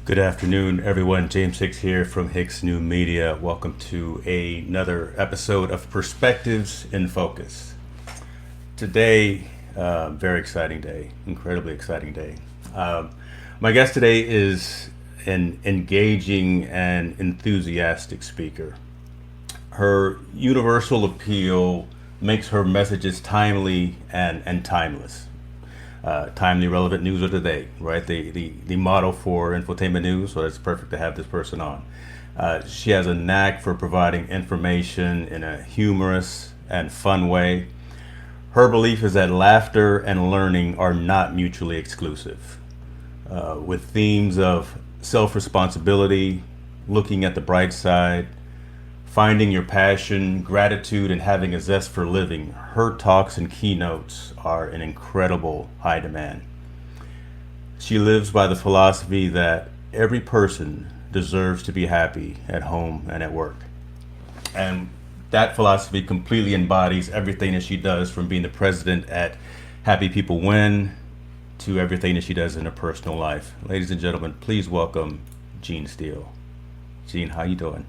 Good afternoon, everyone. James Hicks here from Hicks New Media. Welcome to another episode of Perspectives in Focus. Today, very exciting day, incredibly exciting day. My guest today is an engaging and enthusiastic speaker. Her universal appeal makes her messages timely and timeless. Timely, relevant news of the day, right? The motto for infotainment news, so it's perfect to have this person on. She has a knack for providing information in a humorous and fun way. Her belief is that laughter and learning are not mutually exclusive. With themes of self responsibility, looking at the bright side, finding your passion, gratitude, and having a zest for living, her talks and keynotes are in incredible high demand. She lives by the philosophy that every person deserves to be happy at home and at work. And that philosophy completely embodies everything that she does, from being the president at Happy People Win to everything that she does in her personal life. Ladies and gentlemen, please welcome Jean Steele. Jean, how you doing?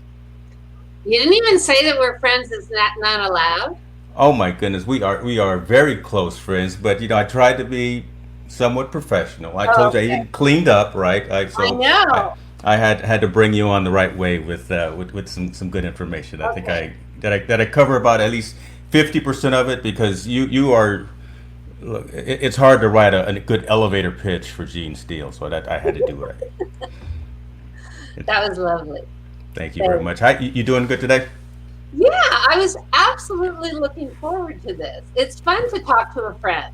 You didn't even say that we're friends. Is that not allowed? Oh my goodness, we are very close friends, but I tried to be somewhat professional. I told you I Okay. even cleaned up, right? I I know. I had to bring you on the right way with some good information. I think Okay. I cover about at least 50% of it, because you are. Look, it's hard to write a good elevator pitch for Gene Steele, so that I had to do it. That was lovely. Thank you very Thanks. much. Hi, you doing good today? Yeah, I was absolutely looking forward to this. It's fun to talk to a friend.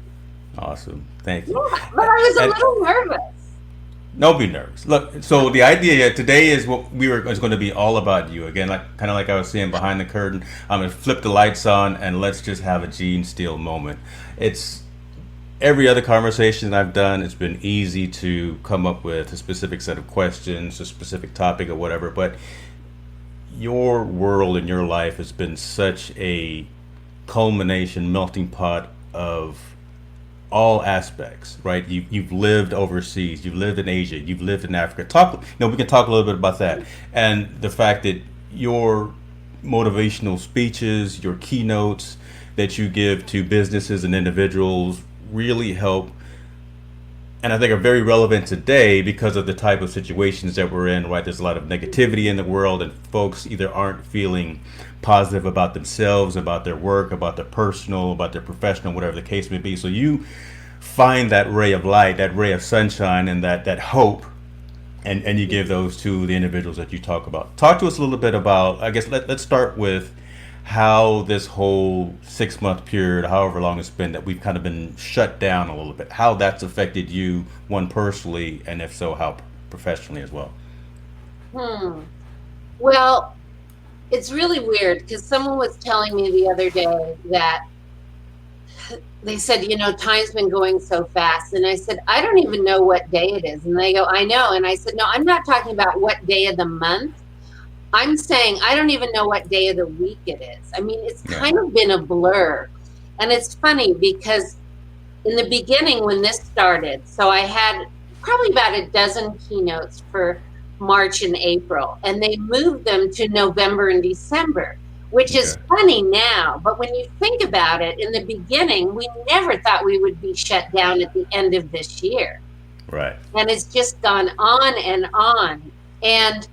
Awesome. Thank Yeah, you. but I was a And little nervous. don't be nervous. Look, so the idea today is what we were is going to be all about you again, like kind of like I was saying behind the curtain. I'm gonna flip the lights on and let's just have a Gene Steele moment. It's every other conversation I've done. It's been easy to come up with a specific set of questions, a specific topic, or whatever. But your world and your life has been such a culmination, melting pot of all aspects, right? You've lived overseas, you've lived in Asia, you've lived in Africa. We can talk a little bit about that, and the fact that your motivational speeches, your keynotes that you give to businesses and individuals really help, and I think are very relevant today because of the type of situations that we're in, right? There's a lot of negativity in the world, and folks either aren't feeling positive about themselves, about their work, about their personal, about their professional, whatever the case may be. So you find that ray of light, that ray of sunshine, and that hope, and you give those to the individuals that you talk about. Talk to us a little bit about, I guess, let's start with how this whole 6 month period, however long it's been, that we've kind of been shut down a little bit, how that's affected you, one personally, and if so, how professionally as well. Hmm. Well, it's really weird because someone was telling me the other day that they said, time's been going so fast. And I said, I don't even know what day it is. And they go, I know. And I said, no, I'm not talking about what day of the month. I'm saying I don't even know what day of the week it is. I mean, it's Right. kind of been a blur. And it's funny because in the beginning when this started, so I had probably about a dozen keynotes for March and April, and they moved them to November and December, which is Okay. funny now. But when you think about it, in the beginning, we never thought we would be shut down at the end of this year. Right. And it's just gone on and on. And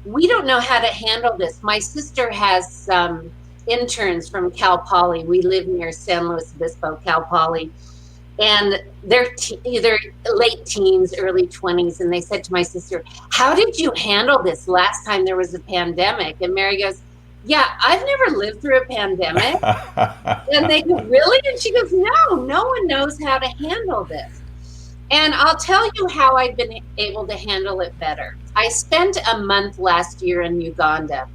we don't know how to handle this. My sister has some interns from Cal Poly. We live near San Luis Obispo, Cal Poly, and they're either late teens, early 20s. And they said to my sister, how did you handle this last time there was a pandemic? And Mary goes, yeah, I've never lived through a pandemic. And they go, really? And she goes, no one knows how to handle this. And I'll tell you how I've been able to handle it better. I spent a month last year in Uganda,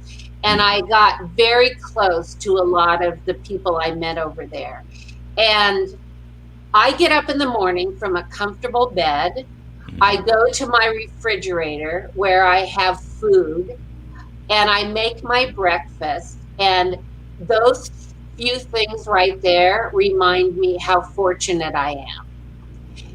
and I Mhm. got very close to a lot of the people I met over there. And I get up in the morning from a comfortable bed. I Mhm. go to my refrigerator where I have food, and I make my breakfast. And those few things right there remind me how fortunate I am.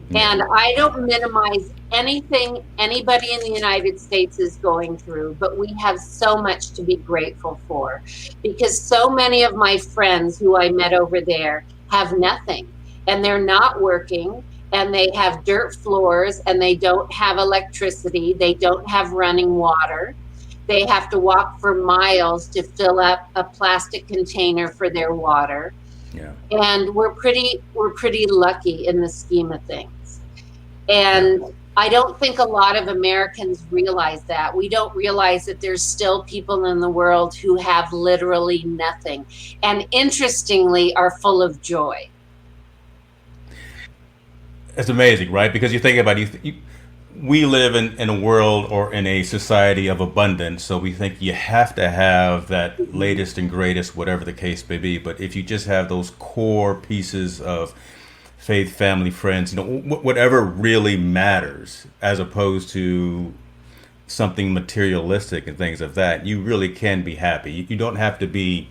Yeah. And I don't minimize anything anybody in the United States is going through, but we have so much to be grateful for, because so many of my friends who I met over there have nothing, and they're not working, and they have dirt floors, and they don't have electricity, they don't have running water. They have to walk for miles to fill up a plastic container for their water. Yeah. And we're pretty lucky in the scheme of things. Yeah. And I don't think a lot of Americans realize that. We don't realize that there's still people in the world who have literally nothing, and interestingly are full of joy. It's amazing, right? Because you think about it, we live in a world or in a society of abundance, so we think you have to have that Mhm. latest and greatest, whatever the case may be. But if you just have those core pieces of faith, family, friends, whatever really matters, as opposed to something materialistic and things of that, you really can be happy. You don't have to be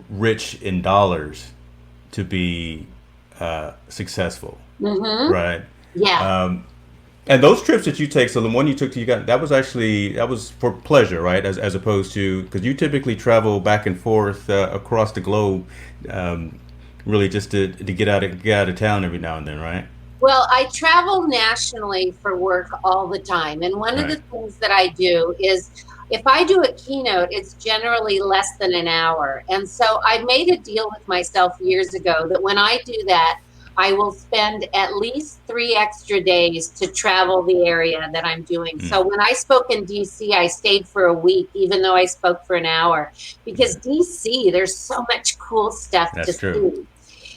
rich in dollars to be successful, Mhm. right? Yeah. And those trips that you take, so the one you took to Uganda, that was for pleasure, right? As opposed to, because you typically travel back and forth across the globe, um, really just to get out of town every now and then, right? Well, I travel nationally for work all the time. And one of Right. the things that I do is, if I do a keynote, it's generally less than an hour. And so I made a deal with myself years ago that when I do that, I will spend at least 3 extra days to travel the area that I'm doing. Mm, So when I spoke in DC, I stayed for a week, even though I spoke for an hour, because yeah, DC, there's so much cool stuff to that's true. see.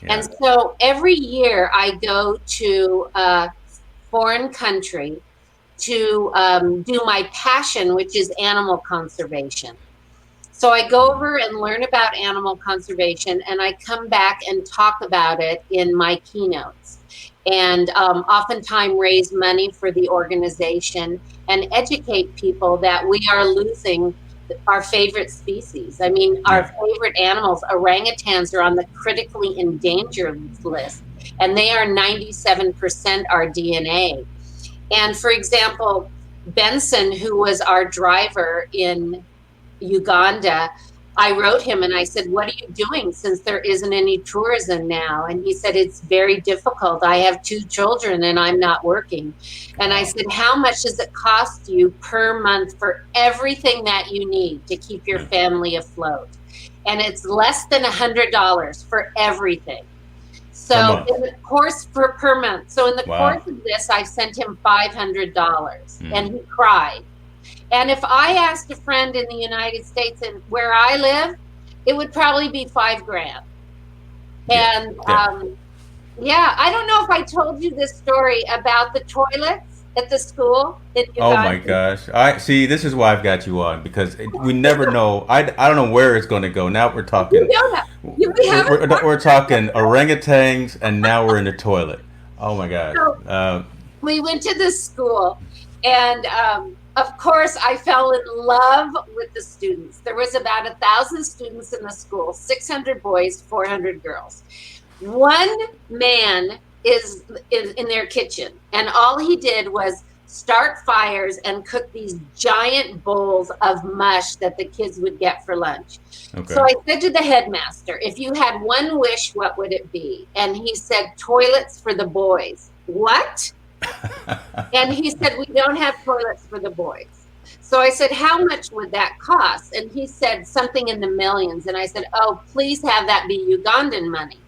And Yeah. so every year I go to a foreign country to do my passion, which is animal conservation. So I go Mm, over and learn about animal conservation, and I come back and talk about it in my keynotes. And oftentimes raise money for the organization and educate people that we are losing our favorite species. I mean, our yeah. favorite animals, orangutans, are on the critically endangered list, and they are 97% our DNA. And for example, Benson, who was our driver in Uganda, I wrote him and I said, "What are you doing since there isn't any tourism now?" And he said, "It's very difficult. I have 2 children and I'm not working." And I Wow. said, "How much does it cost you per month for everything that you need to keep your Yeah. family afloat?" And it's less than $100 for everything. Per So month. in the course per month. So in the course Wow. of this, I sent him $500 and Mm, he cried. And if I asked a friend in the United States and where I live, it would probably be 5 grand. yeah. And Yeah. yeah, I don't know if I told you this story about the toilets at the school in Oh my Uganda. gosh. I see. This is why I've got you on because we never know. I don't know where it's going to go. Now we're You talking. don't know. We haven't We're talked about talking orangutans, and now we're in the toilet. Oh my gosh. so we went to this school, and of course I fell in love with the students. There was about 1,000 students in the school, 600 boys, 400 girls. One man is in their kitchen, and all he did was start fires and cook these giant bowls of mush that the kids would get for lunch. So Okay. I said to the headmaster, "If you had one wish, what would it be?" And he said, "Toilets for the boys." What? And he said, "We don't have toilets for the boys." So I said, "How much would that cost?" And he said, "Something in the millions." And I said, "Oh, please have that be Ugandan money."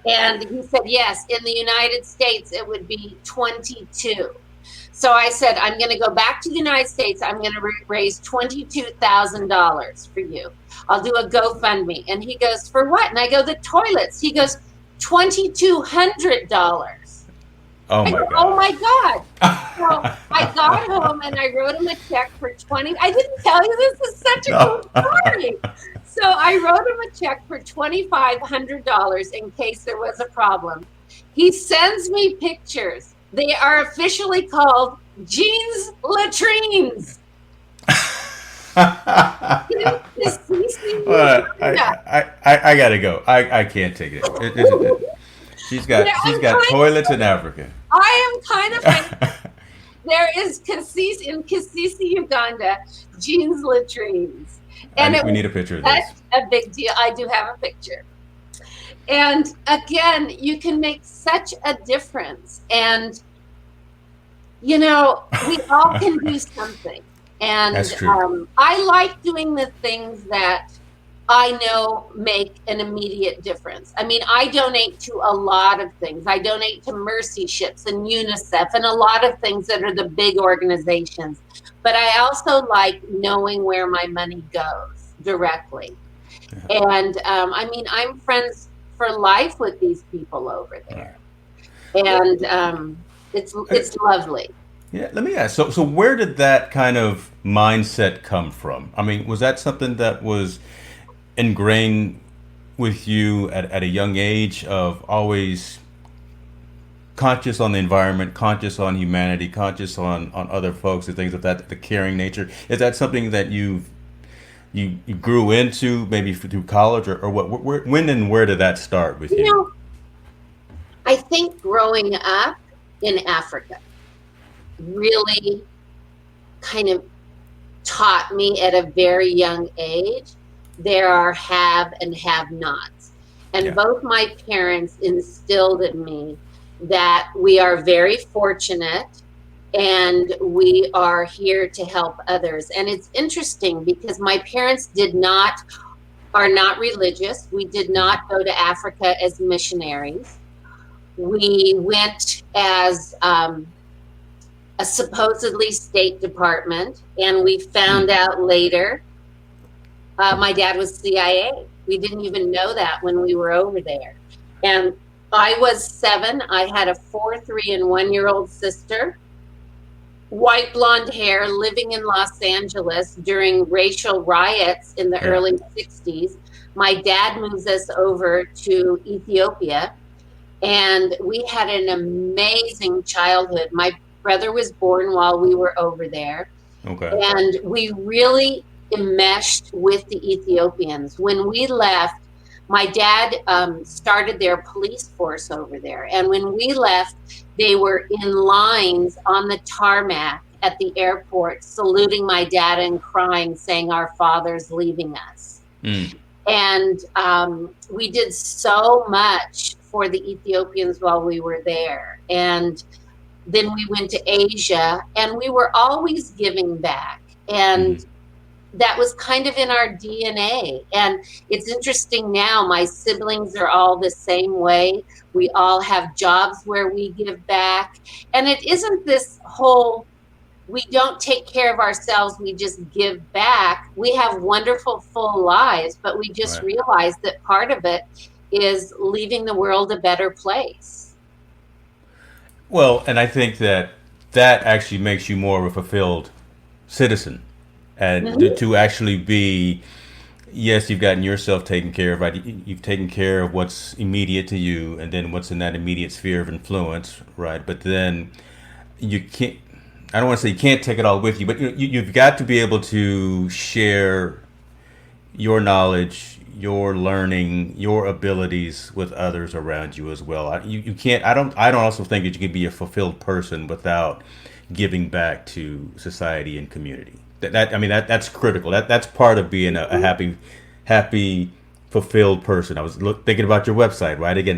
And he said, "Yes, in the United States, it would be 22." So I said, "I'm going to go back to the United States. I'm going to raise $22,000 for you. I'll do a GoFundMe." And he goes, "For what?" And I go, "The toilets." He goes, $2,200. Oh I my go, "Oh gosh. my God." So I got home and I wrote him a check for 20. I didn't tell you, this is such a No. cool story. So I wrote him a check for $2,500 in case there was a problem. He sends me pictures. They are officially called jeans latrines in Assisi, Well, Uganda. I gotta go. I can't take it. She's Yeah, got I'm trying toilets in Africa. I am kind of like, there is Kasisi, in Kasisi, Uganda, jeans latrines. And it We was need a picture of such this. a big deal. I do have a picture. And again, you can make such a difference. And, we all can do something. And That's true. I like doing the things that I know make an immediate difference. I mean, I donate to a lot of things. I donate to Mercy Ships and UNICEF and a lot of things that are the big organizations. But I also like knowing where my money goes directly. And I mean, I'm friends for life with these people over there. And it's lovely. Yeah, let me ask. So where did that kind of mindset come from? I mean, was that something that was ingrained with you at a young age of always conscious on the environment, conscious on humanity, conscious on other folks and things of that, the caring nature? Is that something that you grew into maybe through college or what? When and where did that start with You you? know, I think growing up in Africa really kind of taught me at a very young age there are have and have nots. And Yeah. both my parents instilled in me that we are very fortunate and we are here to help others. And it's interesting because my parents are not religious. We did not go to Africa as missionaries. We went as a supposedly State Department, and we found out later my dad was CIA. We didn't even know that when we were over there. And I was 7. I had a 4, 3, and 1-year-old sister, white blonde hair, living in Los Angeles during racial riots in the Yeah. early 60s. My dad moves us over to Ethiopia, and we had an amazing childhood. My brother was born while we were over there, Okay. and we really enmeshed with the Ethiopians. When we left, my dad started their police force over there, and when we left, they were in lines on the tarmac at the airport, saluting my dad and crying, saying, "Our father's leaving us." Mm. And we did so much for the Ethiopians while we were there. And then we went to Asia, and we were always giving back. And that was kind of in our DNA. And it's interesting now, my siblings are all the same way. We all have jobs where we give back. And it isn't this whole, we don't take care of ourselves, we just give back. We have wonderful, full lives, but we just Right. realize that part of it is leaving the world a better place. Well, and I think that actually makes you more of a fulfilled citizen, and Mhm. to actually be, yes, you've gotten yourself taken care of, right? You've taken care of what's immediate to you, and then what's in that immediate sphere of influence, right? But then you can't. I don't want to say you can't take it all with you, but you've got to be able to share your knowledge, your learning, your abilities with others around you as well. You can't. I don't also think that you can be a fulfilled person without giving back to society and community. I mean that's critical. That's part of being a happy, fulfilled person. I was thinking about your website, right? Again,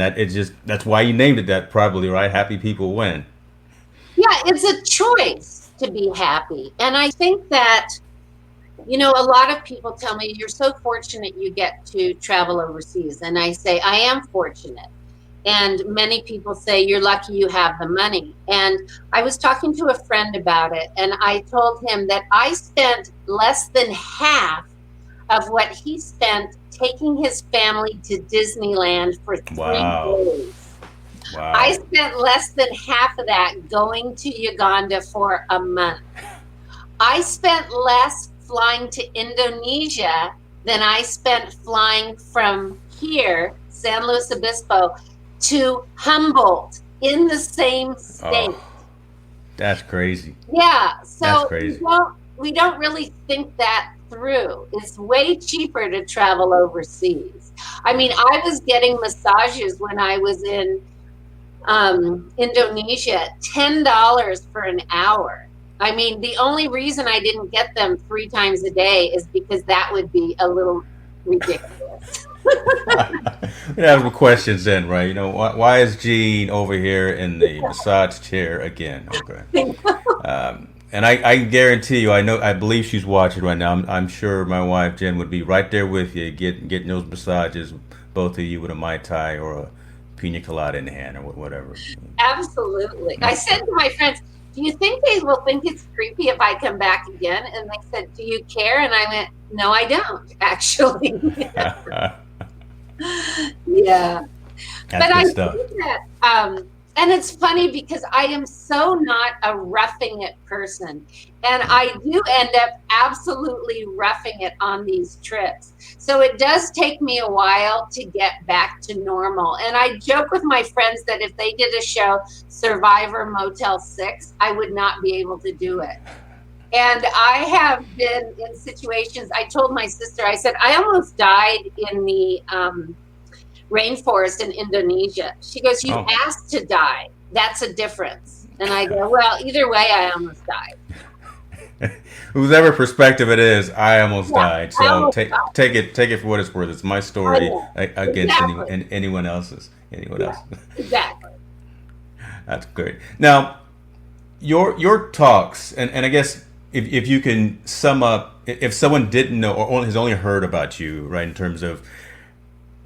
that's why you named it that, probably, right? Happy people win. Yeah, it's a choice to be happy. And I think that, a lot of people tell me, you're so fortunate you get to travel overseas. And I say, I am fortunate. And many people say, you're lucky you have the money. And I was talking to a friend about it, and I told him that I spent less than half of what he spent taking his family to Disneyland for 3 Wow. days. I Wow. spent less than half of that going to Uganda for a month. I spent less flying to Indonesia than I spent flying from here, San Luis Obispo, to Humboldt in the same state. Oh, that's crazy. Yeah, That's so crazy. we don't really think that through. It's way cheaper to travel overseas. I mean, I was getting massages when I was in Indonesia, $10 for an hour. I mean, the only reason I didn't get them 3 times a day is because that would be a little ridiculous. We have some questions then, right? Why is Gene over here in the massage chair again? Okay. And I guarantee you, I believe she's watching right now. I'm sure my wife Jen would be right there with you, getting those massages, both of you with a mai tai or a pina colada in hand or whatever. Absolutely. I said to my friends, do you think they will think it's creepy if I come back again? And they said, do you care? And I went, no, I don't, actually. Yeah. That's But I good think stuff. that, and it's funny because I am so not a roughing it person. And I do end up absolutely roughing it on these trips. So it does take me a while to get back to normal. And I joke with my friends that if they did a show, Survivor Motel 6, I would not be able to do it. And I have been in situations, I told my sister, I said, I almost died in the rainforest in Indonesia. She goes, you Oh. asked to die. That's a difference. And I go, well, either way, I almost died. Whoever perspective it is, I almost Yeah, died. I So almost take died. take it take it for what it's worth. It's my I story know. against Exactly. anyone else's. Anyone Yeah, else. exactly. That's great. Now, your talks, and I guess if you can sum up, if someone didn't know or has only heard about you, right, in terms of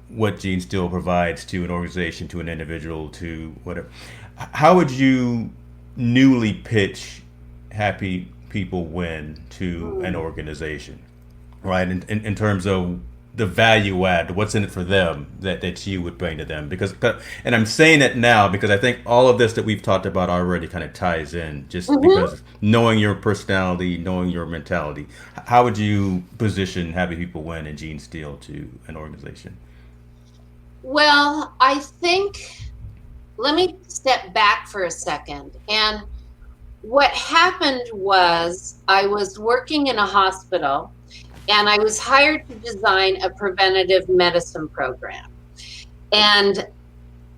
what Gene Steele provides to an organization, to an individual, to whatever, how would you newly pitch Happy People Win to an Mm. organization, right? In terms of the value add, what's in it for them that you would bring to them? Because, and I'm saying it now because I think all of this that we've talked about already kind of ties in, just Hmm. because knowing your personality, knowing your mentality. How would you position Happy People Win and Gene Steele to an organization? Well, I think, let me step back for a second. And what happened was I was working in a hospital and I was hired to design a preventative medicine program. And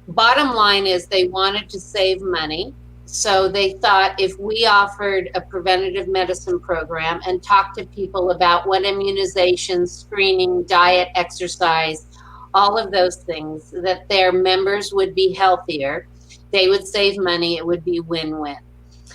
bottom line is they wanted to save money. So they thought if we offered a preventative medicine program and talked to people about what immunization, screening, diet, exercise, all of those things, that their members would be healthier, they would save money, it would be win-win.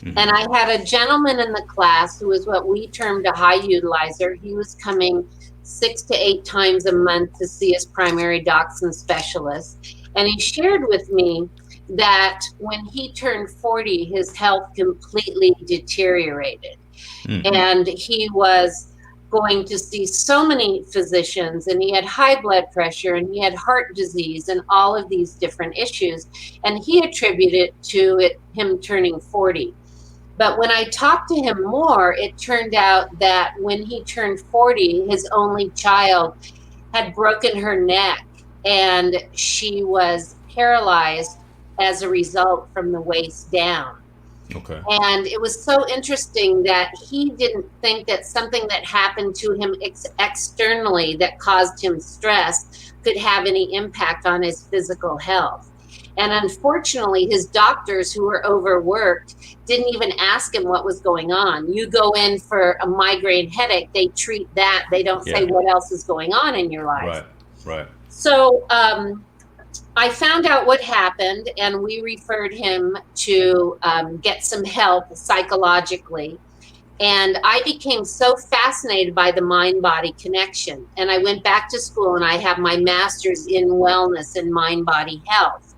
And Hmm. I had a gentleman in the class who was what we termed a high utilizer. He was coming 6 to 8 times a month to see his primary docs and specialists. And he shared with me that when he turned 40, his health completely deteriorated. Hmm. And he was going to see so many physicians, and he had high blood pressure, and he had heart disease, and all of these different issues. And he attributed to him turning 40. But when I talked to him more, it turned out that when he turned 40, his only child had broken her neck and she was paralyzed as a result from the waist down. Okay. And it was so interesting that he didn't think that something that happened to him externally that caused him stress could have any impact on his physical health. And unfortunately, his doctors, who were overworked, didn't even ask him what was going on. You go in for a migraine headache, they treat that. They don't say Yeah. what else is going on in your life. Right. Right. So I found out what happened, and we referred him to get some help psychologically. And I became so fascinated by the mind body connection. And I went back to school and I have my master's in wellness and mind body health.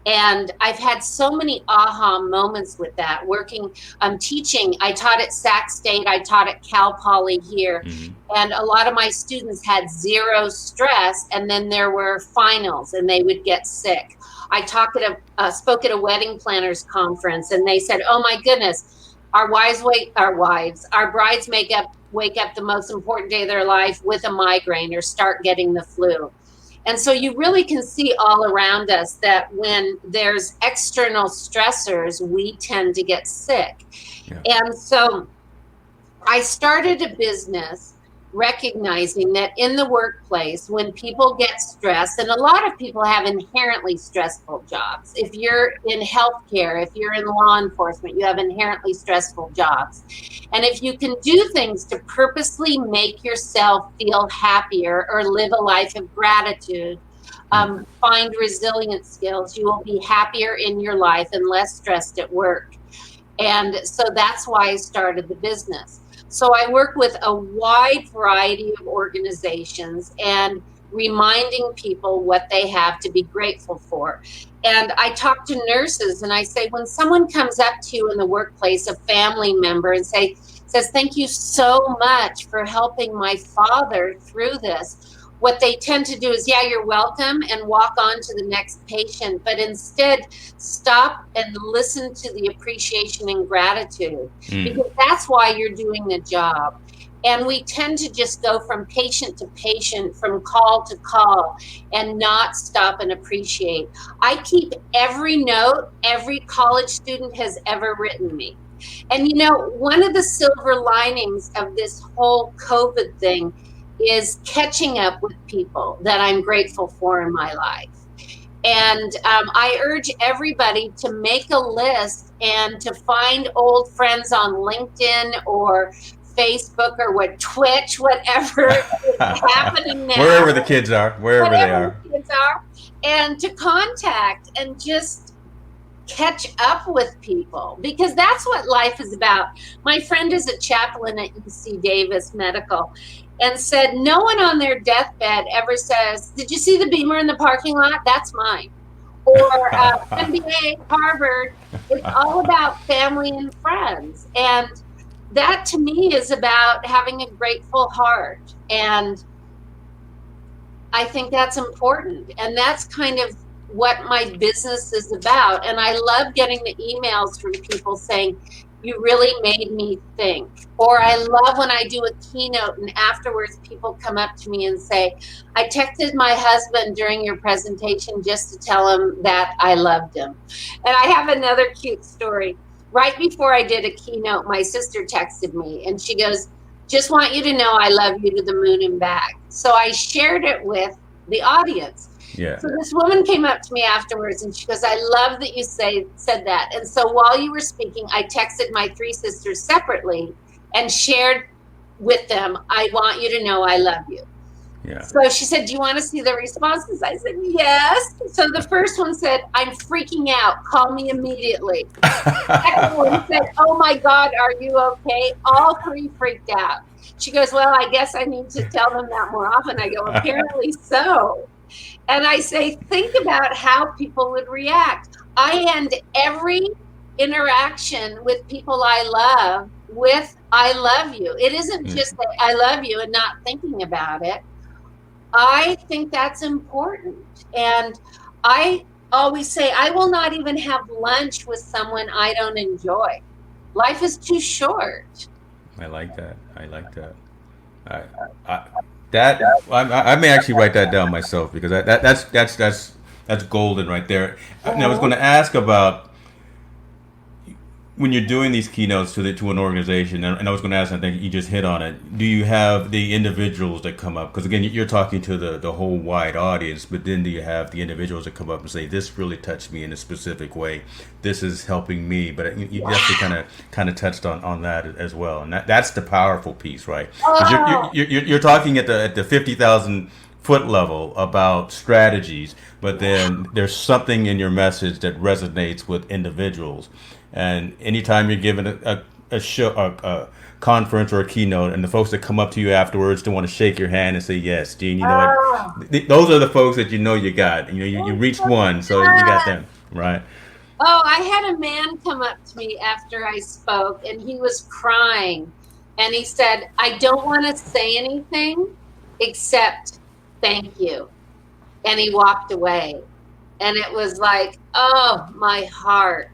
And I've had so many aha moments with that. Working, teaching, I taught at Sac State, I taught at Cal Poly here, Hmm. and a lot of my students had zero stress, and then there were finals, and they would get sick. I spoke at a wedding planners conference, and they said, "Oh my goodness, our brides wake up the most important day of their life with a migraine or start getting the flu." And so you really can see all around us that when there's external stressors, we tend to get sick. Yeah. And so I started a business recognizing that in the workplace, when people get stressed, and a lot of people have inherently stressful jobs. If you're in healthcare, if you're in law enforcement, you have inherently stressful jobs. And if you can do things to purposely make yourself feel happier or live a life of gratitude, find resilient skills, you will be happier in your life and less stressed at work. And so that's why I started the business. So I work with a wide variety of organizations and reminding people what they have to be grateful for. And I talk to nurses and I say, when someone comes up to you in the workplace, a family member, and says, thank you so much for helping my father through this. What they tend to do is, yeah, you're welcome, and walk on to the next patient, but instead stop and listen to the appreciation and gratitude, because that's why you're doing the job. And we tend to just go from patient to patient, from call to call, and not stop and appreciate. I keep every note every college student has ever written me. And you know, one of the silver linings of this whole COVID thing is catching up with people that I'm grateful for in my life. And I urge everybody to make a list and to find old friends on LinkedIn or Facebook or Twitch, whatever is happening now. Wherever the kids are, wherever they are. The kids are, and to contact and just catch up with people, because that's what life is about. My friend is a chaplain at UC Davis Medical and said no one on their deathbed ever says, did you see the Beamer in the parking lot? That's mine. Or MBA, Harvard. It's all about family and friends. And that to me is about having a grateful heart. And I think that's important. And that's kind of what my business is about. And I love getting the emails from people saying, you really made me think. Or I love when I do a keynote and afterwards people come up to me and say, I texted my husband during your presentation just to tell him that I loved him. And I have another cute story. Right before I did a keynote, my sister texted me and she goes, just want you to know I love you to the moon and back. So I shared it with the audience. Yeah. So this woman came up to me afterwards and she goes, I love that you said that. And so while you were speaking, I texted my three sisters separately and shared with them, I want you to know I love you. Yeah. So she said, do you want to see the responses? I said, yes. So the first one said, I'm freaking out. Call me immediately. The second one said, oh my God, are you okay? All three freaked out. She goes, well, I guess I need to tell them that more often. I go, apparently so. And I say, think about how people would react. I end every interaction with people I love with, I love you. It isn't just that I love you and not thinking about it. I think that's important. And I always say, I will not even have lunch with someone I don't enjoy. Life is too short. I like that. I like that. I may actually write that down myself, because that's golden right there. And I was going to ask about when you're doing these keynotes to an organization, and I was going to ask, I think you just hit on it. Do you have the individuals that come up? Because again, you're talking to the whole wide audience, but then do you have the individuals that come up and say, "This really touched me in a specific way. This is helping me." But you definitely kind of touched on that as well, and that's the powerful piece, right? 'Cause you're talking at the 50,000 foot level about strategies, but then there's something in your message that resonates with individuals. And anytime you're giving a show, a conference or a keynote, and the folks that come up to you afterwards to want to shake your hand and say, yes, Gene, you know what? Those are the folks that you know you got. You reached one, so you got them, right? Oh, I had a man come up to me after I spoke, and he was crying. And he said, I don't want to say anything except thank you. And he walked away. And it was like, oh, my heart.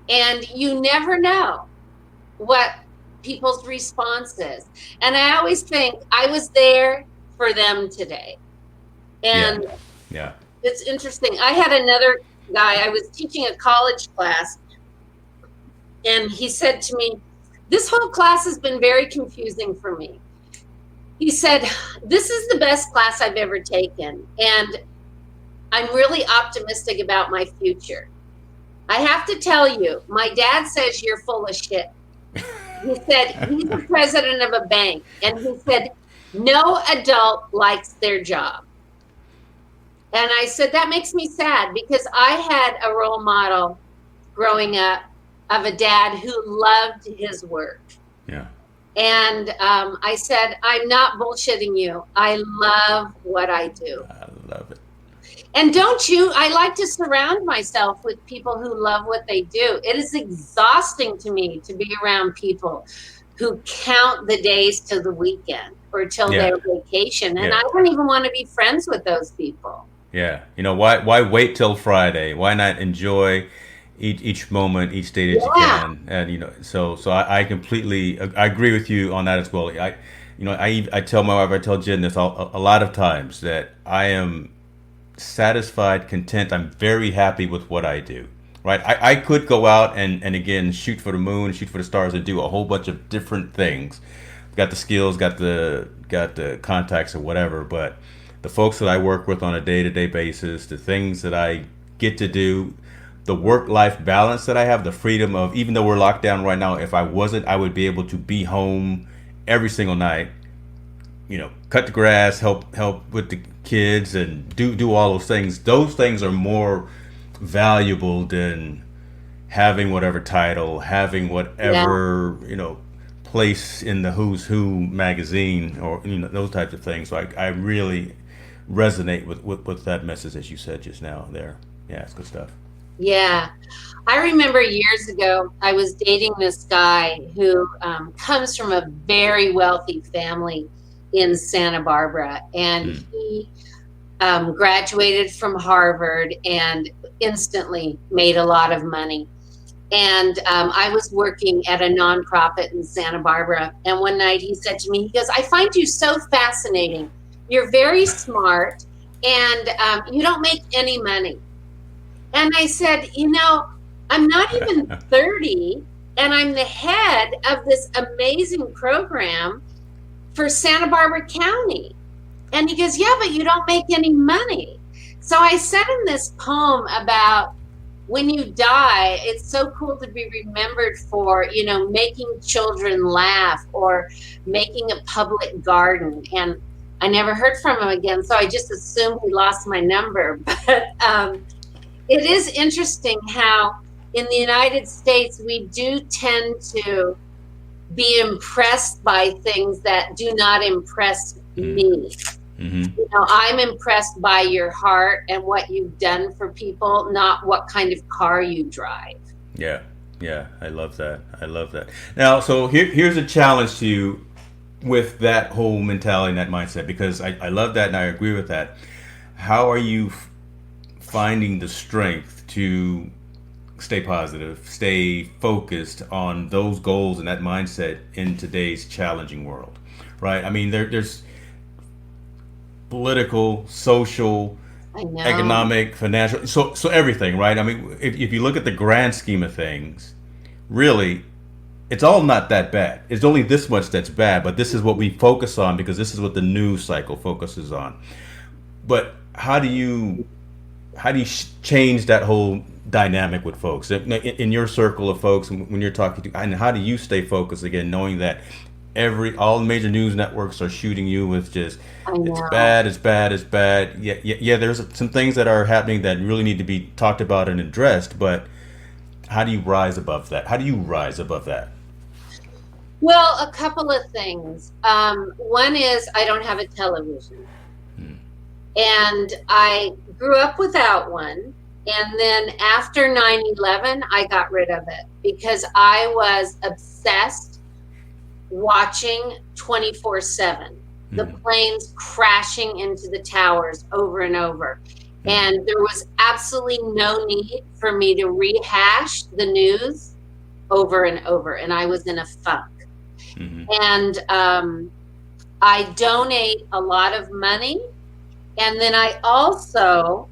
And you never know what people's response is. And I always think I was there for them today. And yeah. It's interesting. I had another guy, I was teaching a college class, and he said to me, this whole class has been very confusing for me. He said, "This is the best class I've ever taken, and I'm really optimistic about my future. I have to tell you, my dad says you're full of shit." He said, he's the president of a bank, and he said, no adult likes their job. And I said, that makes me sad, because I had a role model growing up of a dad who loved his work. Yeah. And I said, I'm not bullshitting you. I love what I do. I love it. And don't you? I like to surround myself with people who love what they do. It is exhausting to me to be around people who count the days to the weekend or till their vacation. And I don't even want to be friends with those people. Yeah. You know, why wait till Friday? Why not enjoy each moment, each day that you can? And, you know, so I completely, I agree with you on that as well. I tell my wife, I tell Jen this a lot of times, that I am satisfied, content. I'm very happy with what I do. Right? I could go out and again shoot for the moon, shoot for the stars, and do a whole bunch of different things. Got the skills, got the contacts or whatever, but the folks that I work with on a day-to-day basis, the things that I get to do, the work-life balance that I have, the freedom of, even though we're locked down right now, if I wasn't, I would be able to be home every single night, you know, cut the grass, help with the kids, and do all those things. Those things are more valuable than having whatever title, having whatever, you know, place in the Who's Who magazine, or, you know, those types of things. So I really resonate with that message, as you said just now there. Yeah, it's good stuff. Yeah. I remember years ago, I was dating this guy who comes from a very wealthy family in Santa Barbara, and he graduated from Harvard and instantly made a lot of money. And I was working at a nonprofit in Santa Barbara, and one night he said to me, he goes, I find you so fascinating. You're very smart, and you don't make any money. And I said, you know, I'm not even 30, and I'm the head of this amazing program for Santa Barbara County. And he goes, yeah, but you don't make any money. So I sent him this poem about when you die, it's so cool to be remembered for, you know, making children laugh or making a public garden. And I never heard from him again, so I just assumed he lost my number. But it is interesting how in the United States, we do tend to be impressed by things that do not impress me. Mm-hmm. You know, I'm impressed by your heart and what you've done for people, not what kind of car you drive. Yeah, I love that. Now, so here's a challenge to you with that whole mentality and that mindset, because I love that and I agree with that. How are you finding the strength to stay positive, stay focused on those goals and that mindset in today's challenging world, right? I mean, there's political, social, economic, financial, so everything, right? I mean, if you look at the grand scheme of things, really, it's all not that bad. It's only this much that's bad, but this is what we focus on because this is what the news cycle focuses on. But how do you change that whole dynamic with folks in your circle of folks when you're talking to, and how do you stay focused again, knowing that all major news networks are shooting you with just it's bad. Yeah. There's some things that are happening that really need to be talked about and addressed. But how do you rise above that? Well, a couple of things. One is I don't have a television, and I grew up without one. And then after 9/11, I got rid of it because I was obsessed watching 24/7, the planes crashing into the towers over and over. And there was absolutely no need for me to rehash the news over and over. And I was in a funk. And I donate a lot of money. And then I also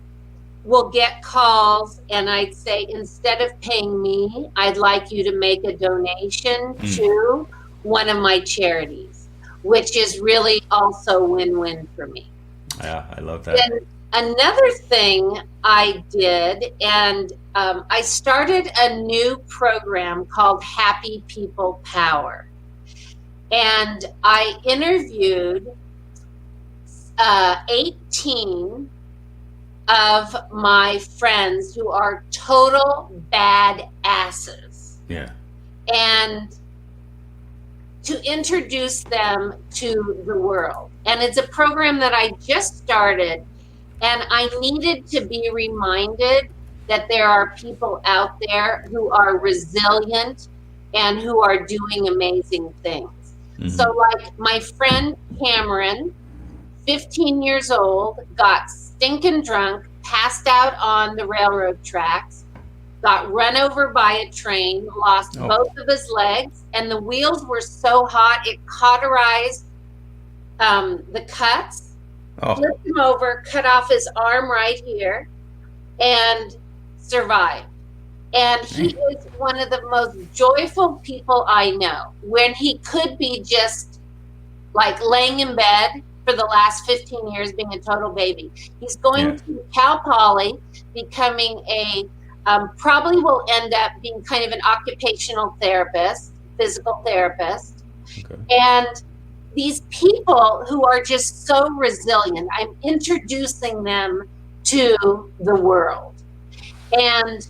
will get calls and I'd say, instead of paying me, I'd like you to make a donation to one of my charities. which is really also win-win for me. Yeah, I love that. And another thing I did, and I started a new program called Happy People Power. And I interviewed 18 of my friends who are total badasses. Yeah. And to introduce them to the world. And it's a program that I just started, and I needed to be reminded that there are people out there who are resilient and who are doing amazing things. Mm-hmm. So like my friend Cameron, 15 years old, got stinking drunk, passed out on the railroad tracks, got run over by a train, lost both of his legs, and the wheels were so hot it cauterized the cuts, flipped him over, cut off his arm right here, and survived. And he is one of the most joyful people I know, when he could be just like laying in bed for the last 15 years being a total baby. He's going to Cal Poly, becoming a probably will end up being kind of an occupational therapist, physical therapist. Okay. And these people who are just so resilient, I'm introducing them to the world. And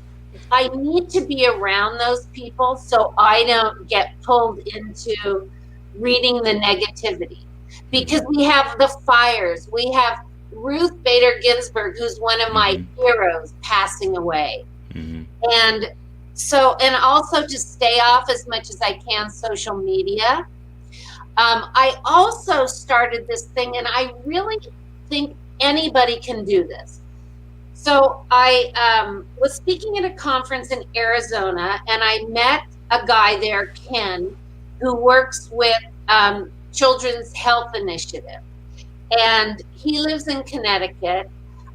I need to be around those people so I don't get pulled into reading the negativity. Because we have the fires. We have Ruth Bader Ginsburg, who's one of my heroes, passing away. Mm-hmm. And so, and also to stay off as much as I can social media. I also started this thing, and I really think anybody can do this. So I was speaking at a conference in Arizona, and I met a guy there, Ken, who works with Children's Health Initiative. And he lives in Connecticut.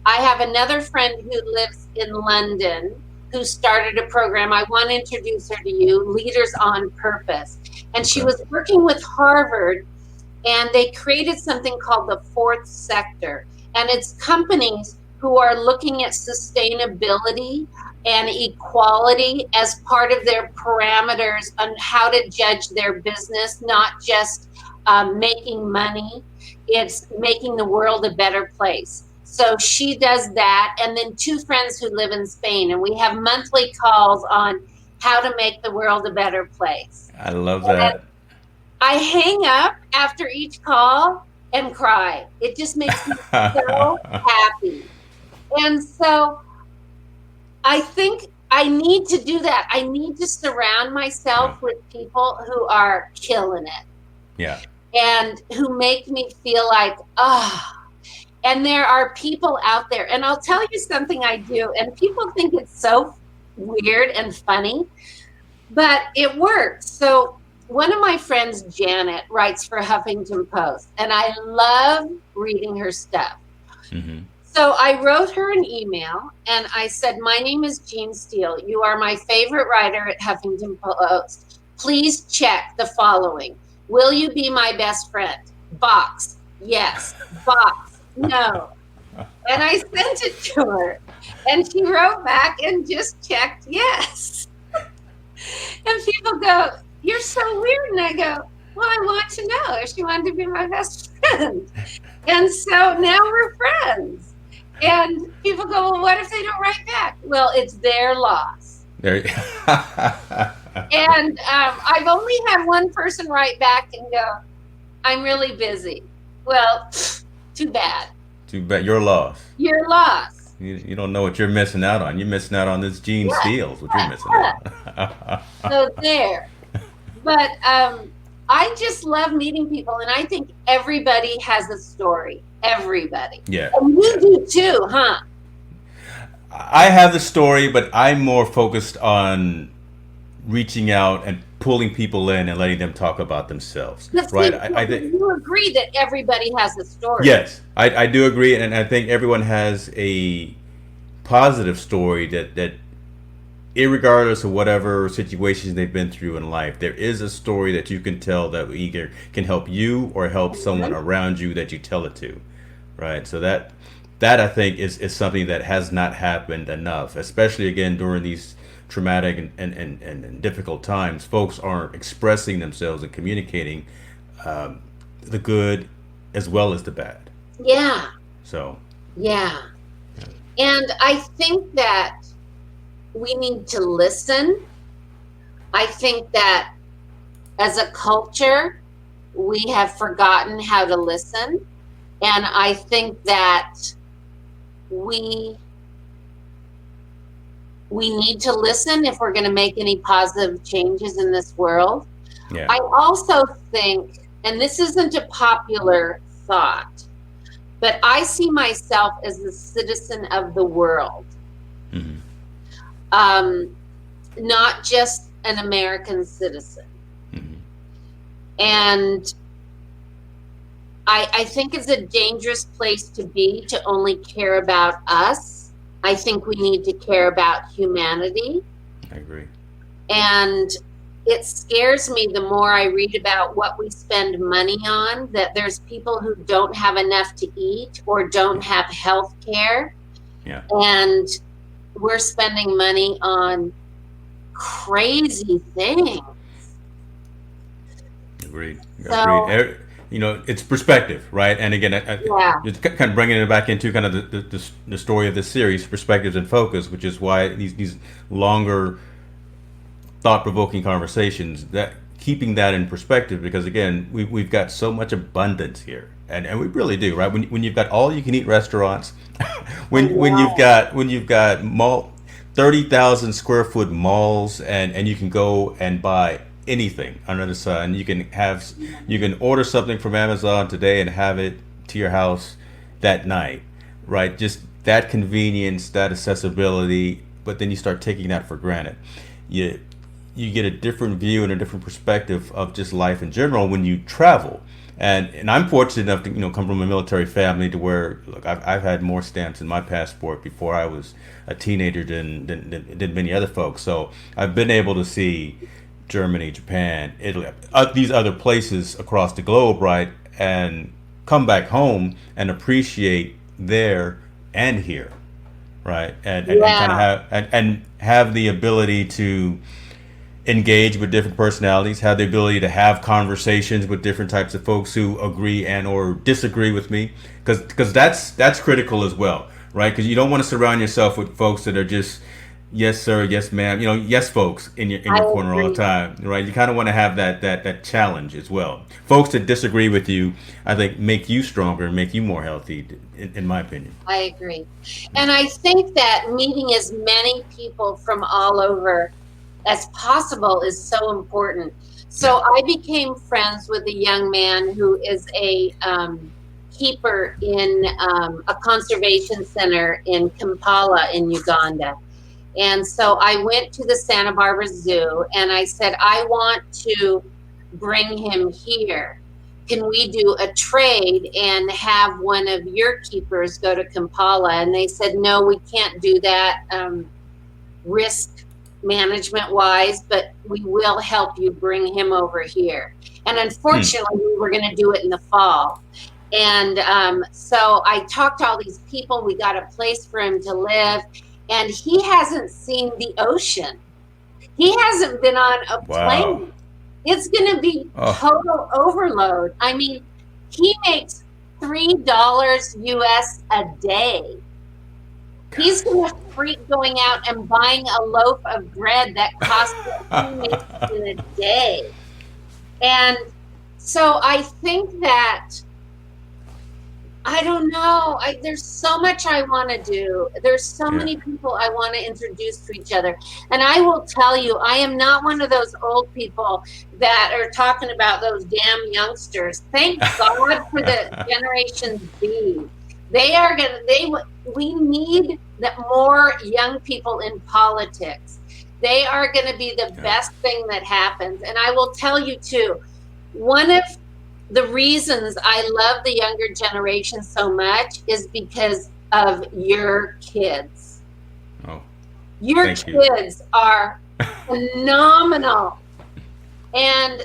I have another friend who lives in London who started a program. I want to introduce her to you, Leaders on Purpose. And she was working with Harvard, and they created something called the fourth sector. And it's companies who are looking at sustainability and equality as part of their parameters on how to judge their business, not just making money. It's making the world a better place. So she does that. And then two friends who live in Spain, and we have monthly calls on how to make the world a better place. I love that. And I hang up after each call and cry. It just makes me so happy. And so I think I need to do that. I need to surround myself with people who are killing it. Yeah. And who make me feel like, and there are people out there. And I'll tell you something I do, and people think it's so weird and funny, but it works. So one of my friends, Janet, writes for Huffington Post, and I love reading her stuff. Mm-hmm. So I wrote her an email, and I said, my name is Jean Steele. You are my favorite writer at Huffington Post. Please check the following. Will you be my best friend? Box. Yes. Box. No. And I sent it to her, and she wrote back and just checked yes. And people go, you're so weird. And I go, well, I want to know if she wanted to be my best friend. And so now we're friends. And people go, well, what if they don't write back? Well, it's their loss. And I've only had one person write back and go, I'm really busy. Well, too bad. Too bad. Your loss. Your loss. You don't know what you're missing out on. You're missing out on this Jean Steele. What you're missing out on. So there. But I just love meeting people, and I think everybody has a story. Everybody. Yeah. And you do too, huh? I have the story, but I'm more focused on reaching out and pulling people in and letting them talk about themselves. Right? I think you agree that everybody has a story. Yes, I do agree, and I think everyone has a positive story that irregardless of whatever situations they've been through in life, there is a story that you can tell that either can help you or help someone Mhm. around you that you tell it to, right? So that I think is something that has not happened enough, especially again during these traumatic and difficult times. Folks aren't expressing themselves and communicating the good as well as the bad. Yeah, So yeah. And I think that we need to listen. I think that as a culture, we have forgotten how to listen. And I think that we we need to listen if we're going to make any positive changes in this world. yeah, I also think, and this isn't a popular thought, but I see myself as a citizen of the world, hmm um, not just an American citizen. hmm And I think it's a dangerous place to be to only care about us. I think we need to care about humanity. I agree. And it scares me the more I read about what we spend money on, that there's people who don't have enough to eat or don't Yeah, have health care. yeah, And we're spending money on crazy things. agreed. Agreed. So, It's perspective, right? And again, yeah, just kind of bringing it back into kind of the story of this series, perspectives and focus, which is why these longer thought-provoking conversations, that keeping that in perspective, because again we've got so much abundance here, and we really do, right? When you've got all you can eat restaurants, I know. when you've got mall 30,000 square foot malls, and you can go and buy anything under the sun. You can order something from Amazon today and have it to your house that night, right? Just that convenience, that accessibility, but then you start taking that for granted. You you get a different view and a different perspective of just life in general when you travel. And I'm fortunate enough to come from a military family to where, look, I've had more stamps in my passport before I was a teenager than many other folks. So I've been able to see Germany, Japan, Italy, these other places across the globe, right? And come back home and appreciate there and here, right? And kind of Yeah, and have the ability to engage with different personalities, have the ability to have conversations with different types of folks who agree and or disagree with me, because that's critical as well, right? Because you don't want to surround yourself with folks that are just yes sir, yes ma'am, yes folks in I your corner all the agree. time, right? You kind of want to have that challenge as well. Folks that disagree with you, I think, make you stronger and make you more healthy, in my opinion. I agree. And I think that meeting as many people from all over as possible is so important. Yeah. So I became friends with a young man who is a keeper in a conservation center in Kampala in Uganda. And so I went to the Santa Barbara Zoo and I said, I want to bring him here. Can we do a trade and have one of your keepers go to Kampala? And they said, no, we can't do that. Risk management wise, but we will help you bring him over here. And Hmm. unfortunately, we were going to do it in the fall. And so I talked to all these people. We got a place for him to live, and he hasn't seen the ocean. He hasn't been on a Wow. plane. It's going to be Oh. total overload. I mean, he makes $3 US a day. He's going to freak going out and buying a loaf of bread that costs what he makes in a day. And so I think that, I don't know, there's so much I want to do. There's so Yeah. many people I want to introduce to each other. And I will tell you, I am not one of those old people that are talking about those damn youngsters. Thank God for the Generation Z. They are going to, we need that more young people in politics. They are going to be the Yeah. best thing that happens. And I will tell you too, one of the reasons I love the younger generation so much is because of your kids. Oh. Your Thank you. kids are phenomenal. And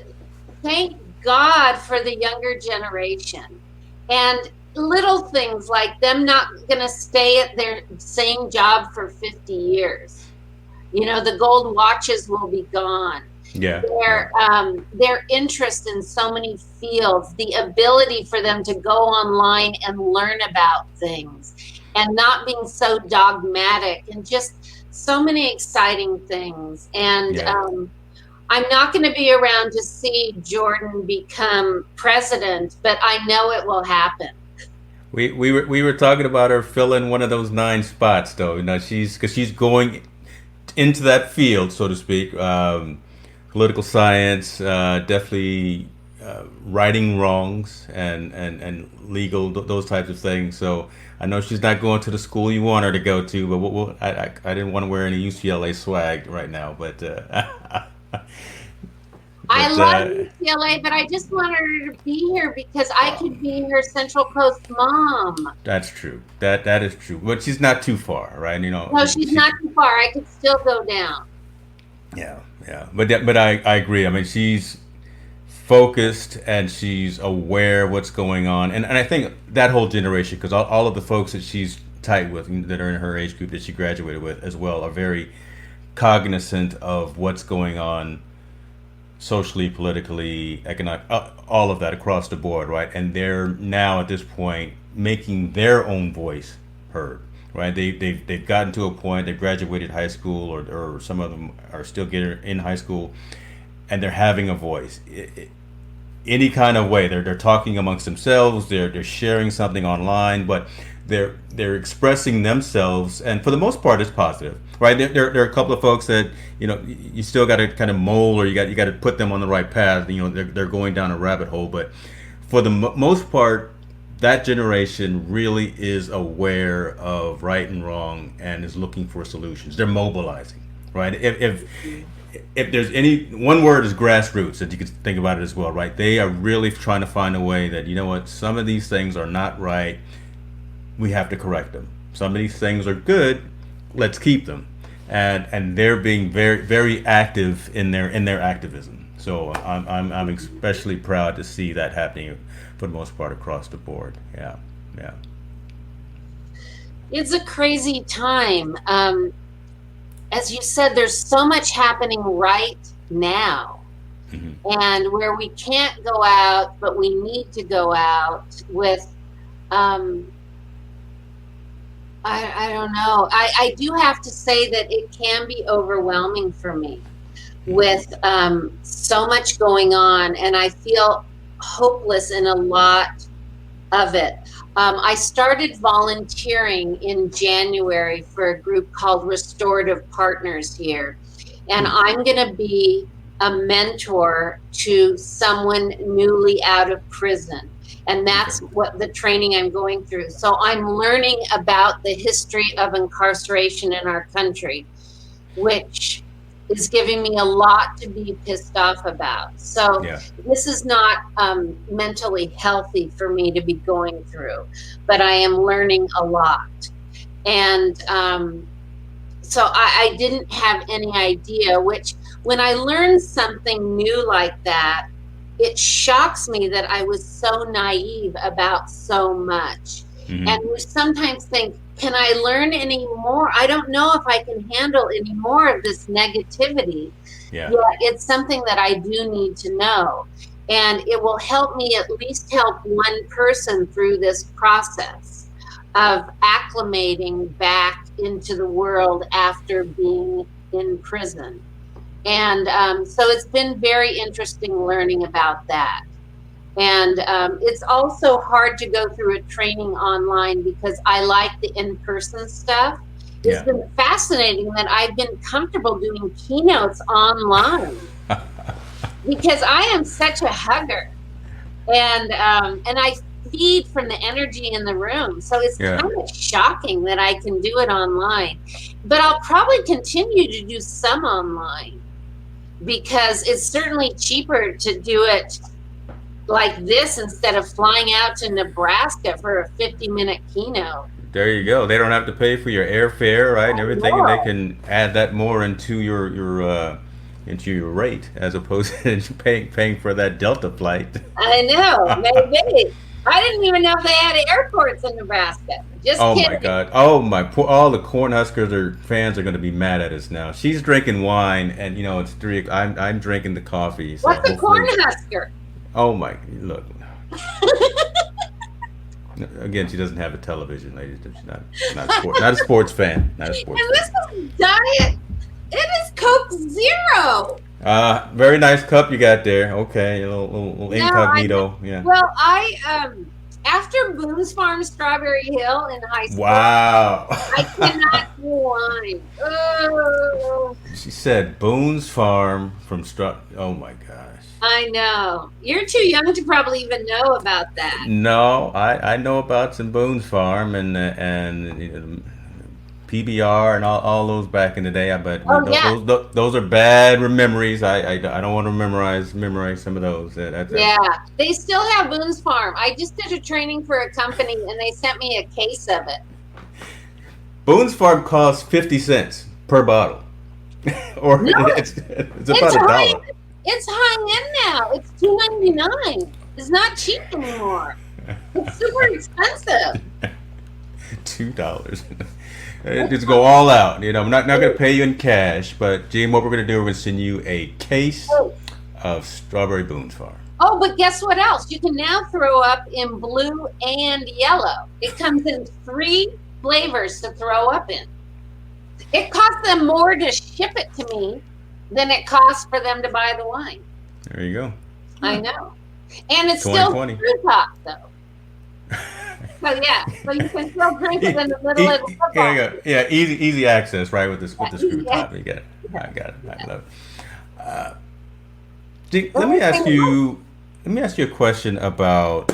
thank God for the younger generation. And little things like them not going to stay at their same job for 50 years. You know, the gold watches will be gone. Yeah, yeah, Their interest in so many fields, the ability for them to go online and learn about things and not being so dogmatic, and just so many exciting things. And yeah. I'm not going to be around to see Jordan become president, but I know it will happen. We were talking about her filling one of those 9 spots, though. You know, she's going into that field, so to speak. Political science, definitely righting wrongs and legal those types of things. So I know she's not going to the school you want her to go to, but I didn't want to wear any UCLA swag right now, but I but love UCLA, but I just want her to be here because I could be her Central Coast mom. that's true. That is true. But she's not too far, right? You know, No, she's not too far. I could still go down. yeah, yeah. But I agree. I mean, she's focused and she's aware of what's going on, and I think that whole generation, because all of the folks that she's tight with that are in her age group that she graduated with as well, are very cognizant of what's going on socially, politically, economic, all of that across the board, right? And they're now at this point making their own voice heard, right? They've gotten to a point. They graduated high school, or some of them are still getting in high school, and they're having a voice. Any kind of way, they're talking amongst themselves. They're sharing something online, but they're expressing themselves, and for the most part, it's positive, right? There are a couple of folks that, you know, you still got to kind of mold, or you got to put them on the right path. You know, they're going down a rabbit hole, but for the most part, that generation really is aware of right and wrong and is looking for solutions. They're mobilizing, right? If there's any one word, is grassroots, that you could think about it as well, right? They are really trying to find a way that, you know what, some of these things are not right. We have to correct them. Some of these things are good. Let's keep them, and they're being very very active in their activism. So I'm especially proud to see that happening for the most part across the board. Yeah, yeah, It's a crazy time. As you said, there's so much happening right now, hmm, and where we can't go out, but we need to go out with. Um, I don't know. I do have to say that it can be overwhelming for me hmm, with so much going on, and I feel hopeless in a lot of it. I started volunteering in January for a group called Restorative Partners here, and hmm. I'm going to be a mentor to someone newly out of prison. And Okay, that's what the training I'm going through. So I'm learning about the history of incarceration in our country, which is giving me a lot to be pissed off about. So yeah, this is not mentally healthy for me to be going through, but I am learning a lot. And so I didn't have any idea, which when I learn something new like that, it shocks me that I was so naive about so much. hmm, And we sometimes think, can I learn any more? I don't know if I can handle any more of this negativity. yeah, Yet it's something that I do need to know. And it will help me at least help one person through this process of acclimating back into the world after being in prison. And so it's been very interesting learning about that. And it's also hard to go through a training online because I like the in person stuff. It's yeah. been fascinating that I've been comfortable doing keynotes online because I am such a hugger, and I feed from the energy in the room. So it's Yeah, kind of shocking that I can do it online, but I'll probably continue to do some online because it's certainly cheaper to do it like this instead of flying out to Nebraska for a 50-minute keynote. There you go. They don't have to pay for your airfare, right, and I everything, and they know. can add that more into your rate as opposed to paying for that Delta flight. I know. Maybe. I didn't even know they had airports in Nebraska. Just Oh my kidding. God! Oh my! All the Cornhuskers fans are going to be mad at us now. She's drinking wine, and it's 3. I'm drinking the coffee. So What's a hopefully, Cornhusker? oh my! Look, again, she doesn't have a television, ladies. She's not a sports fan. Not a sports And this fan. is diet. It is Coke Zero. Very nice cup you got there. Okay, a little No, I know. incognito. Yeah. Well, I after Boone's Farm Strawberry Hill in high school, Wow. I cannot do wine. Oh, She said Boone's Farm from Struck. Oh my gosh. I know. You're too young to probably even know about that. No, I know about some Boone's Farm and PBR and all those back in the day. But Oh yeah, those are bad memories. I don't want to memorize some of those. yeah. They still have Boone's Farm. I just did a training for a company, and they sent me a case of it. Boone's Farm costs 50 cents per bottle, or No, it's it's about a high. dollar. It's high end now. It's $2.99. It's not cheap anymore. It's super expensive. $2. Just go all out. I'm not going to pay you in cash, but Gene, what we're going to do, we're going to send you a case Oh, of Strawberry Boone's Farm. oh, but guess what else? You can now throw up in blue and yellow. It comes in 3 flavors to throw up in. It costs them more to ship it to me than it costs for them to buy the wine. There you go. I know. And it's still 2020. screw top, though. So yeah, so you can still drink it in the middle of the football. Yeah, yeah, easy access, right? With the screw Yeah. top, you get it. I got it. I love it. Gene, What let me was ask I- you. Let me ask you a question about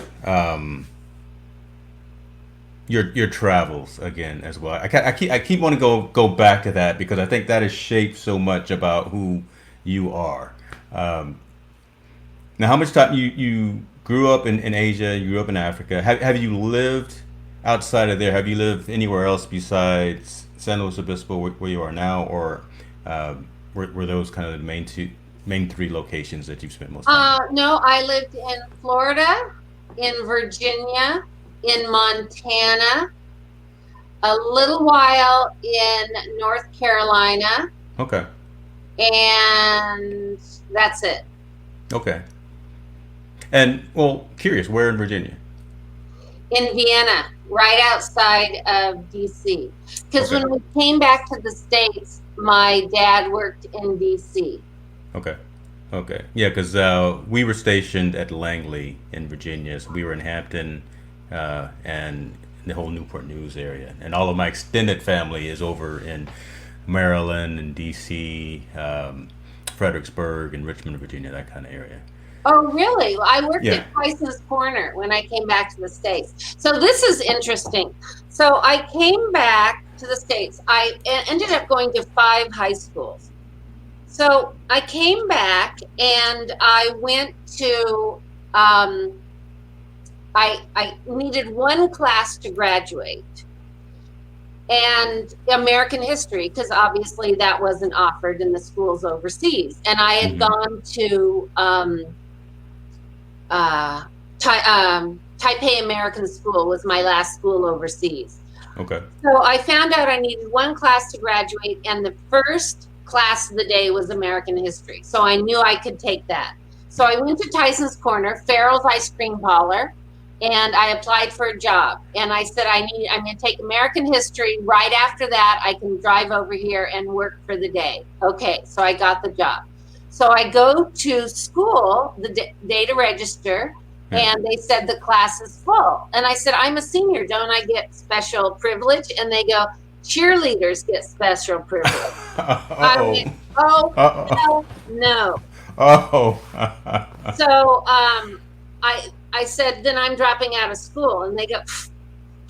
your travels again as well. I keep wanting to go back to that because I think that has shaped so much about who you are. Um, Now, how much time you grew up in Asia? You grew up in Africa. Have you lived outside of there? Have you lived anywhere else besides San Luis Obispo, where you are now, or were those kind of the main 3 locations that you've spent most time No, I lived in Florida, in Virginia, in Montana, a little while in North Carolina, in? Okay, and that's it. okay. And well, curious, where in Virginia? In Vienna, right outside of DC. Because Okay, when we came back to the States, my dad worked in DC. okay, okay. Yeah, because we were stationed at Langley in Virginia. So we were in Hampton and the whole Newport News area, and all of my extended family is over in Maryland and DC, Fredericksburg and Richmond, Virginia, that kind of area. Oh, really? Well, I worked Yeah. at Tyson's Corner when I came back to the States. So this is interesting. So I came back to the States. I ended up going to 5 high schools. So I came back and I went to, I needed 1 class to graduate, and American history, because obviously that wasn't offered in the schools overseas. And I had Hmm. gone to Taipei American School was my last school overseas. Okay. So I found out I needed 1 class to graduate, and the first class of the day was American history. So I knew I could take that. So I went to Tyson's Corner, Farrell's Ice Cream Parlor, and I applied for a job. And I said, I'm going to take American history. Right after that, I can drive over here and work for the day. Okay, so I got the job. So I go to school the day to register, Yeah. and they said the class is full. And I said, I'm a senior. Don't I get special privilege? And they go, cheerleaders get special privilege. I Uh-oh. went, oh, Uh-oh. hell no. Oh. So I said, then I'm dropping out of school. And they go,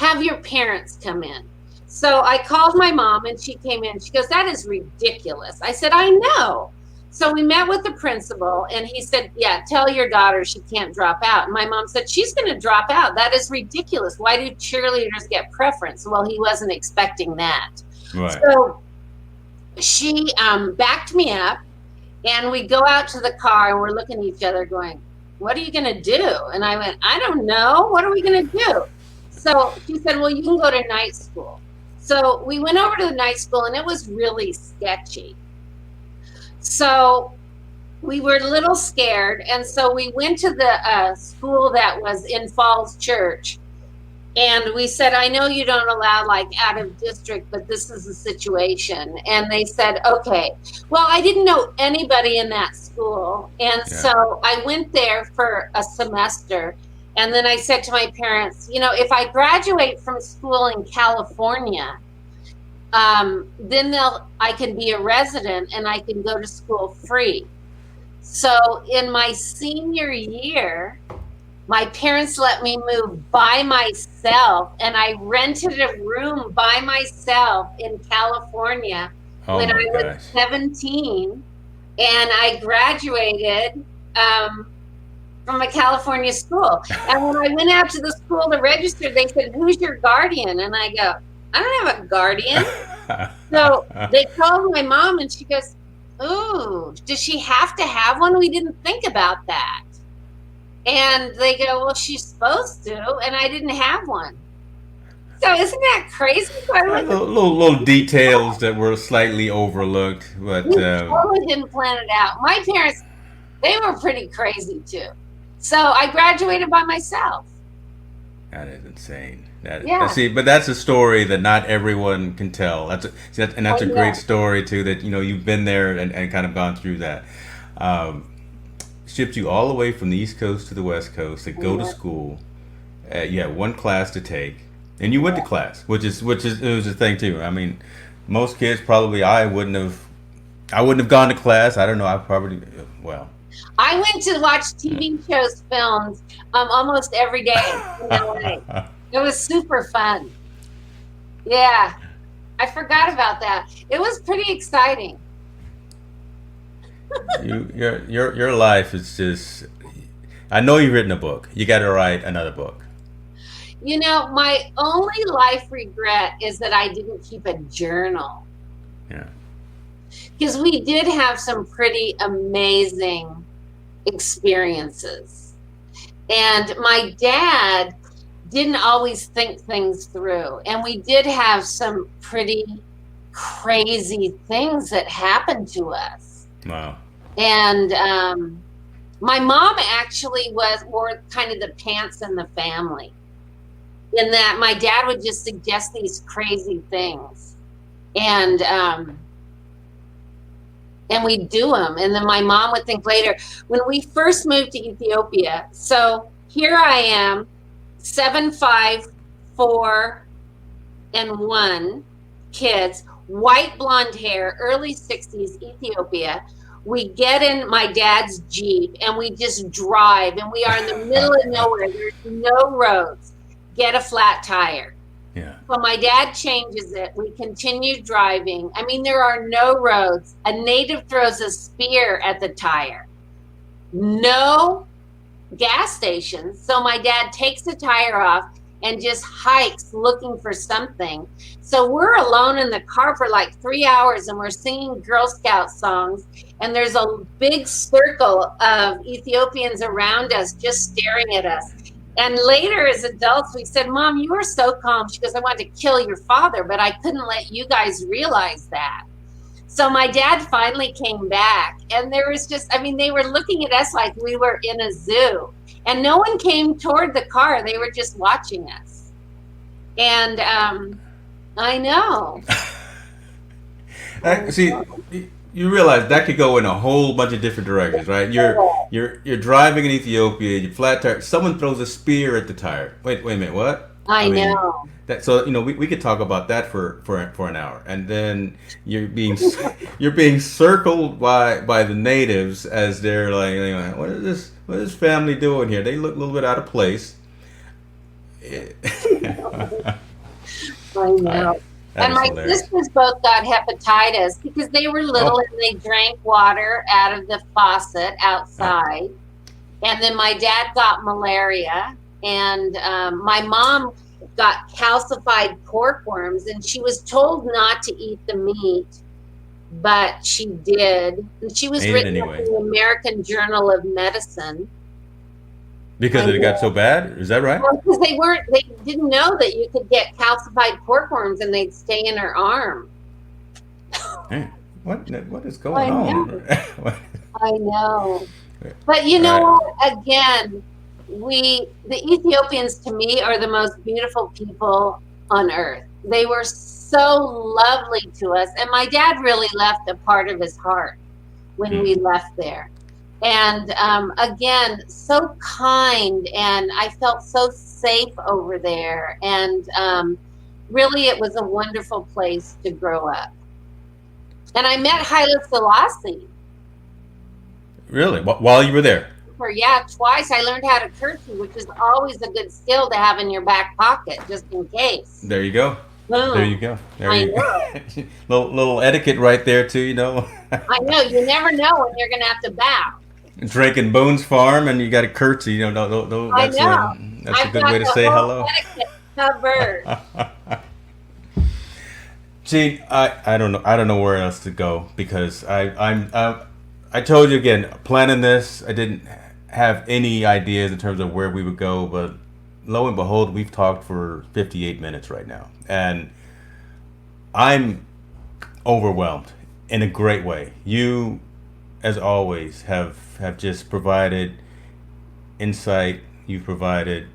have your parents come in. So I called my mom, and she came in. She goes, that is ridiculous. I said, I know. So we met with the principal, and he said, yeah, tell your daughter she can't drop out. And my mom said, she's going to drop out. That is ridiculous. Why do cheerleaders get preference? Well, he wasn't expecting that. Right. So she backed me up, and we go out to the car, and we're looking at each other going, what are you going to do? And I went, I don't know. What are we going to do? So she said, well, you can go to night school. So we went over to the night school, and it was really sketchy. So we were a little scared, and so we went to the school that was in Falls Church, and we said, I know you don't allow like out of district, but this is the situation. And they said, okay. Well, I didn't know anybody in that school, and so I went there for a semester, and then I said to my parents, you know, if I graduate from school in California, then I can be a resident and I can go to school free. So in my senior year, my parents let me move by myself, and I rented a room by myself in California when I was 17, and I graduated from a California school. And when I went out to the school to register, they said, who's your guardian? And I go, I don't have a guardian. So they called my mom, and she goes, ooh, does she have to have one? We didn't think about that. And they go, well, she's supposed to, and I didn't have one. So isn't that crazy? So little details that were slightly overlooked, but we totally didn't plan it out. My parents, they were pretty crazy too. So I graduated by myself. That is insane. See, but that's a story that not everyone can tell. That's a great story too. That you've been there and kind of gone through that. Shipped you all the way from the East Coast to the West Coast to go to school. You had one class to take, and you went to class, which is it was a thing too. I mean, most kids probably I wouldn't have gone to class. I don't know. I went to watch TV shows filmed almost every day in LA. It was super fun. Yeah, I forgot about that. It was pretty exciting. Your life is just. I know you've written a book. You got to write another book. My only life regret is that I didn't keep a journal. Yeah. Because we did have some pretty amazing experiences. And my dad didn't always think things through. And we did have some pretty crazy things that happened to us. Wow. And my mom actually wore kind of the pants in the family, in that my dad would just suggest these crazy things. And we'd do them. And then my mom would think later, when we first moved to Ethiopia, so here I am, 7, 5, 4, and 1 kids, white blonde hair, early 60s, Ethiopia. We get in my dad's Jeep and we just drive, and we are in the middle of nowhere. There's no roads. Get a flat tire. Yeah. So my dad changes it. We continue driving. I mean, there are no roads. A native throws a spear at the tire. No gas stations. So my dad takes the tire off and just hikes looking for something. So we're alone in the car for like 3 hours, and we're singing Girl Scout songs. And there's a big circle of Ethiopians around us just staring at us. And later as adults, we said, Mom, you were so calm. She goes, I wanted to kill your father, but I couldn't let you guys realize that. So my dad finally came back, and there was just, they were looking at us like we were in a zoo, and no one came toward the car. They were just watching us. And I know. See, you realize that could go in a whole bunch of different directions, right? You're driving in Ethiopia, you flat tire, someone throws a spear at the tire. Wait a minute, what? I know. So we could talk about that for an hour, and then you're being circled by the natives as they're like, what is this family doing here? They look a little bit out of place. I know. That And is my hilarious. sisters both got hepatitis because they were little Oh, and they drank water out of the faucet oh, outside. And then my dad got malaria, and my mom got calcified pork worms, and she was told not to eat the meat, but she did. And she was ate it written up anyway in the American Journal of Medicine. because I it got so know. bad. Is that right? Well, because they didn't know that you could get calcified pork worms and they'd stay in her arm. Man, what is I going know. on? What- I know. But you know right. what? Again, the Ethiopians to me are the most beautiful people on earth. They were so lovely to us. And my dad really left a part of his heart when Hmm. we left there. And again, so kind. And I felt so safe over there. And really, it was a wonderful place to grow up. And I met Haile Selassie. Really? While you were there? For yeah, twice I learned how to curtsy, which is always a good skill to have in your back pocket, just in case. There you go. There you Boom. go. There I you know. go. little etiquette right there too. I know. You never know when you're gonna have to bow. Drinking Boone's Farm and you got a curtsy. No, I know. that's a I've good way got to the say whole hello. etiquette covered. Gee, I don't know where else to go because I told you again, planning this, I didn't have any ideas in terms of where we would go, but lo and behold, we've talked for 58 minutes right now, and I'm overwhelmed in a great way. You, as always, have just provided insight. You've provided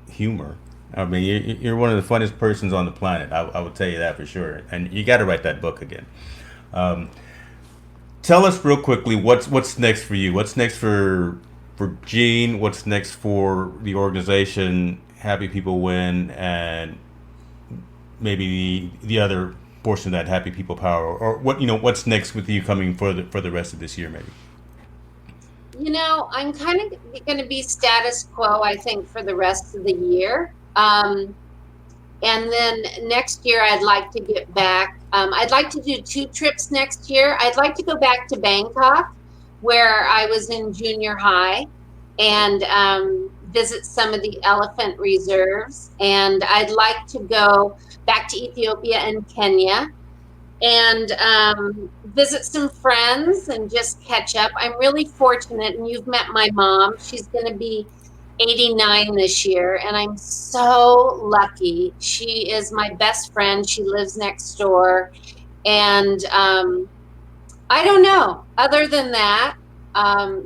humor. I mean, you're one of the funniest persons on the planet. I will tell you that for sure. And you got to write that book again. Um, Tell us real quickly what's next for you. What's next for Gene? What's next for the organization? Happy People Win, and maybe the other portion of that Happy People Power, or what's next with you coming for the rest of this year, maybe. I'm kind of going to be status quo, I think, for the rest of the year. And then next year, I'd like to get back. I'd like to do 2 trips next year. I'd like to go back to Bangkok, where I was in junior high, and visit some of the elephant reserves. And I'd like to go back to Ethiopia and Kenya and visit some friends and just catch up. I'm really fortunate, and you've met my mom. She's going to be 89 this year, and I'm so lucky. She is my best friend. She lives next door. And I don't know. Other than that,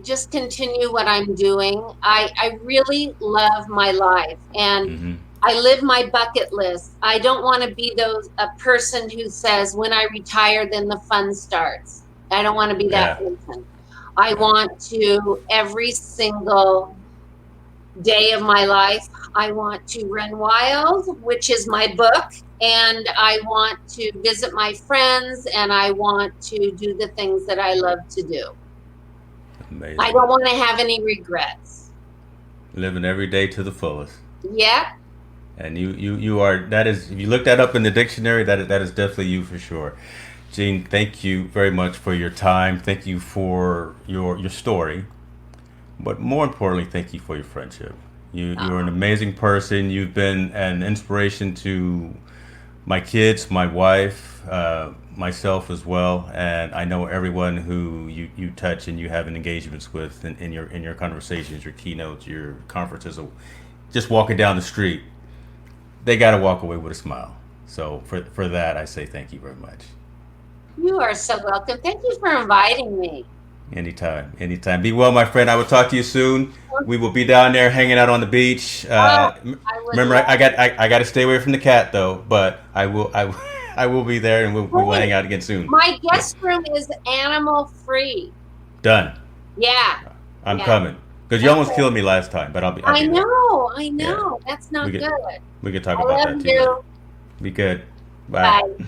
just continue what I'm doing. I really love my life, and Mm-hmm. I live my bucket list. I don't want to be a person who says, when I retire, then the fun starts. I don't want to be that Yeah. person. I Right. want to, every single day of my life, I want to run wild, which is my book, and I want to visit my friends, and I want to do the things that I love to do. I Amazing. don't want to have any regrets. Living every day to the fullest. Yep. And you are, that is, if you look that up in the dictionary, that is definitely you for sure. Gene, thank you very much for your time. Thank you for your story. But more importantly, thank you for your friendship. You're an amazing person. You've been an inspiration to my kids, my wife, myself as well, and I know everyone who you touch and you have engagements with in your conversations, your keynotes, your conferences, just walking down the street, they got to walk away with a smile. So for that, I say thank you very much. You are so welcome. Thank you for inviting me. Anytime, anytime. Be well, my friend. I will talk to you soon. We will be down there hanging out on the beach. Oh, I would Remember, love I got to stay away from the cat though, but I will be there, and we will hang Wait, out again soon. my Yeah, guest room is animal free. done. Yeah, I'm yeah. coming because you almost Okay. killed me last time, but I'll I be there. know, I Yeah, know. That's we not could good. we could talk I about love that too later. you. Be good. Bye. Bye.